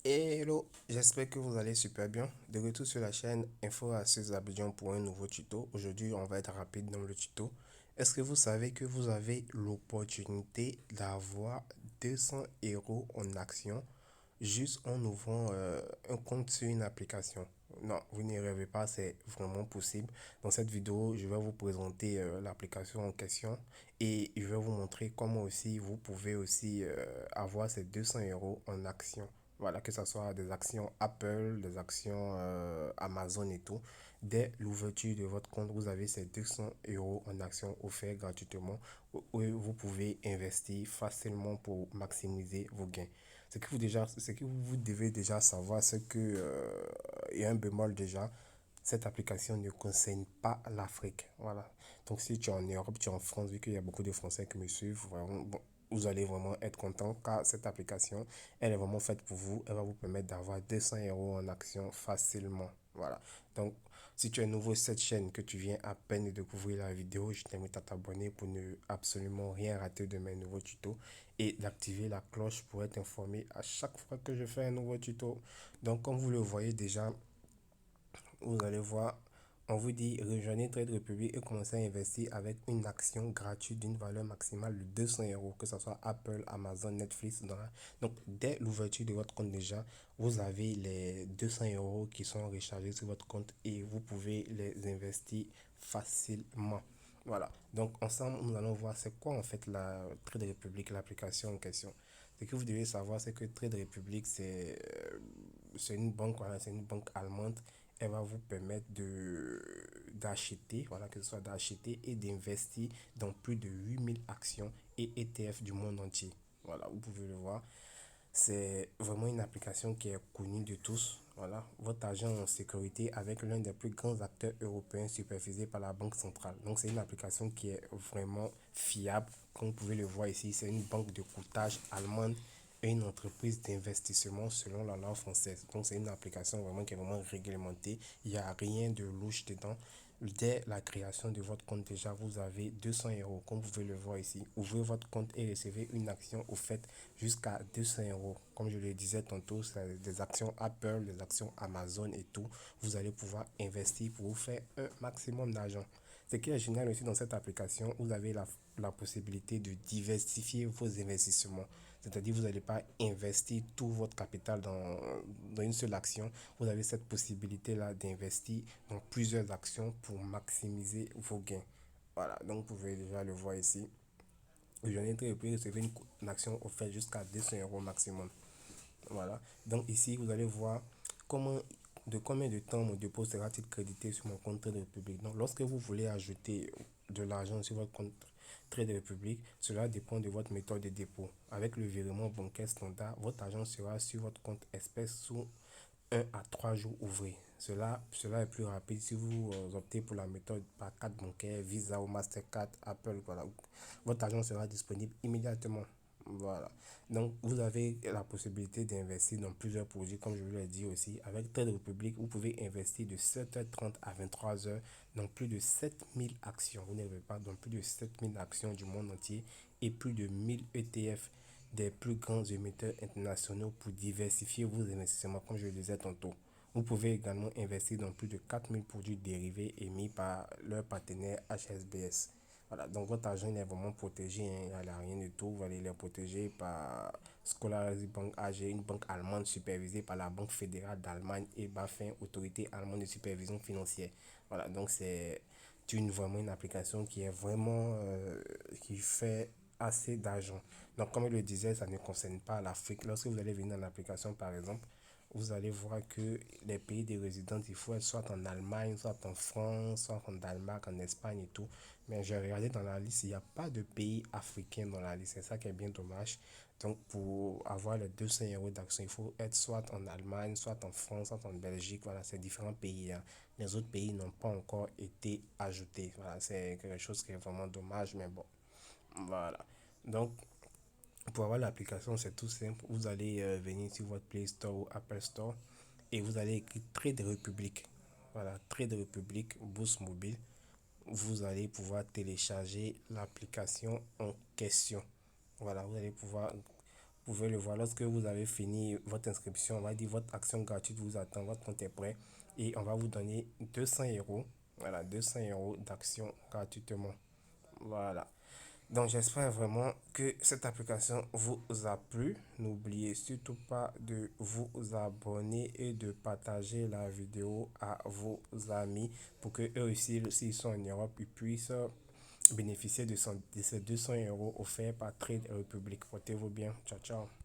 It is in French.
Hello, j'espère que vous allez super bien. De retour sur la chaîne Info Astuces Abidjan pour un nouveau tuto. Aujourd'hui, on va être rapide dans le tuto. Est-ce que vous savez que vous avez l'opportunité d'avoir 200 euros en action juste en ouvrant un compte sur une application? Non, vous n'y rêvez pas, c'est vraiment possible. Dans cette vidéo, je vais vous présenter l'application en question et je vais vous montrer comment aussi vous pouvez aussi avoir ces 200 euros en action. Voilà, que ce soit des actions Apple, des actions Amazon et tout. Dès l'ouverture de votre compte, vous avez ces 200 euros en actions offerts gratuitement où vous pouvez investir facilement pour maximiser vos gains. Ce que vous devez déjà savoir, c'est que, il y a un bémol déjà, cette application ne concerne pas l'Afrique. Voilà. Donc si tu es en Europe, tu es en France, vu qu'il y a beaucoup de Français qui me suivent, vraiment, bon, vous allez vraiment être content car cette application, elle est vraiment faite pour vous. Elle va vous permettre d'avoir 200 euros en action facilement. Voilà. Donc, si tu es nouveau sur cette chaîne, que tu viens à peine de découvrir la vidéo, je t'invite à t'abonner pour ne absolument rien rater de mes nouveaux tutos et d'activer la cloche pour être informé à chaque fois que je fais un nouveau tuto. Donc, comme vous le voyez déjà, vous allez voir, on vous dit rejoignez Trade Republic et commencez à investir avec une action gratuite d'une valeur maximale de 200 euros, que ce soit Apple, Amazon, Netflix. Donc, dès l'ouverture de votre compte déjà, vous avez les 200 euros qui sont rechargés sur votre compte et vous pouvez les investir facilement. Voilà. Donc, ensemble, nous allons voir c'est quoi en fait la Trade Republic, l'application en question. Ce que vous devez savoir, c'est que Trade Republic, c'est une banque, voilà, c'est une banque allemande. Elle va vous permettre d'acheter, voilà, que ce soit d'acheter et d'investir dans plus de 8000 actions et ETF du monde entier. Voilà, vous pouvez le voir. C'est vraiment une application qui est connue de tous. Voilà, votre argent en sécurité avec l'un des plus grands acteurs européens supervisé par la Banque centrale. Donc, c'est une application qui est vraiment fiable. Comme vous pouvez le voir ici, c'est une banque de courtage allemande et une entreprise d'investissement selon la loi française. Donc, c'est une application vraiment qui est vraiment réglementée. Il n'y a rien de louche dedans. Dès la création de votre compte, déjà, vous avez 200 euros, comme vous pouvez le voir ici. Ouvrez votre compte et recevez une action au fait jusqu'à 200 euros. Comme je le disais tantôt, c'est des actions Apple, des actions Amazon et tout. Vous allez pouvoir investir pour vous faire un maximum d'argent. Ce qui est génial aussi dans cette application, vous avez la possibilité de diversifier vos investissements. C'est-à-dire, vous n'allez pas investir tout votre capital dans une seule action. Vous avez cette possibilité-là d'investir dans plusieurs actions pour maximiser vos gains. Voilà, donc vous pouvez déjà le voir ici. Je viens de recevoir une action offerte jusqu'à 200 euros maximum. Voilà. Donc ici, vous allez voir comment, de combien de temps mon dépôt sera-t-il crédité sur mon compte Trade Republic. Donc, lorsque vous voulez ajouter de l'argent sur votre compte Trade Republic, cela dépend de votre méthode de dépôt. Avec le virement bancaire standard, votre argent sera sur votre compte espèce sous 1 à 3 jours ouvrés. Cela est plus rapide si vous optez pour la méthode par carte bancaire, Visa ou Mastercard, Apple. Voilà. Votre argent sera disponible immédiatement. Voilà. Donc, vous avez la possibilité d'investir dans plusieurs produits, comme je vous l'ai dit aussi. Avec Trade Republic, vous pouvez investir de 7h30 à 23h dans plus de 7000 actions. Vous n'avez pas dans plus de 7000 actions du monde entier et plus de 1000 ETF des plus grands émetteurs internationaux pour diversifier vos investissements, comme je le disais tantôt. Vous pouvez également investir dans plus de 4000 produits dérivés émis par leur partenaire HSBS. Voilà, donc votre argent est vraiment protégé, hein, il n'y a rien du tout. Vous allez les protéger par Scolarische Bank AG, une banque allemande supervisée par la Banque fédérale d'Allemagne et BaFin, autorité allemande de supervision financière. Voilà, donc c'est vraiment une application qui est vraiment qui fait assez d'argent. Donc, comme je le disais, ça ne concerne pas l'Afrique. Lorsque vous allez venir dans l'application, par exemple, vous allez voir que les pays de résidence, il faut être soit en Allemagne, soit en France, soit en Danemark, en Espagne et tout. Mais j'ai regardé dans la liste, il n'y a pas de pays africains dans la liste. C'est ça qui est bien dommage. Donc, pour avoir les 200 euros d'action, il faut être soit en Allemagne, soit en France, soit en Belgique. Voilà, c'est différents pays, hein. Les autres pays n'ont pas encore été ajoutés. Voilà, c'est quelque chose qui est vraiment dommage, mais bon. Voilà. Donc, pour avoir l'application, c'est tout simple. Vous allez venir sur votre Play Store ou Apple Store et vous allez écrire Trade Republic. Voilà, Trade Republic, Boost Mobile. Vous allez pouvoir télécharger l'application en question. Voilà, vous allez pouvoir pouvez le voir lorsque vous avez fini votre inscription. On va dire votre action gratuite vous attend, votre compte est prêt et on va vous donner 200 euros. Voilà, 200 euros d'action gratuitement. Voilà. Donc j'espère vraiment que cette application vous a plu. N'oubliez surtout pas de vous abonner et de partager la vidéo à vos amis pour que eux aussi, s'ils sont en Europe, ils puissent bénéficier de ces 200 euros offerts par Trade Republic. Portez-vous bien. Ciao, ciao.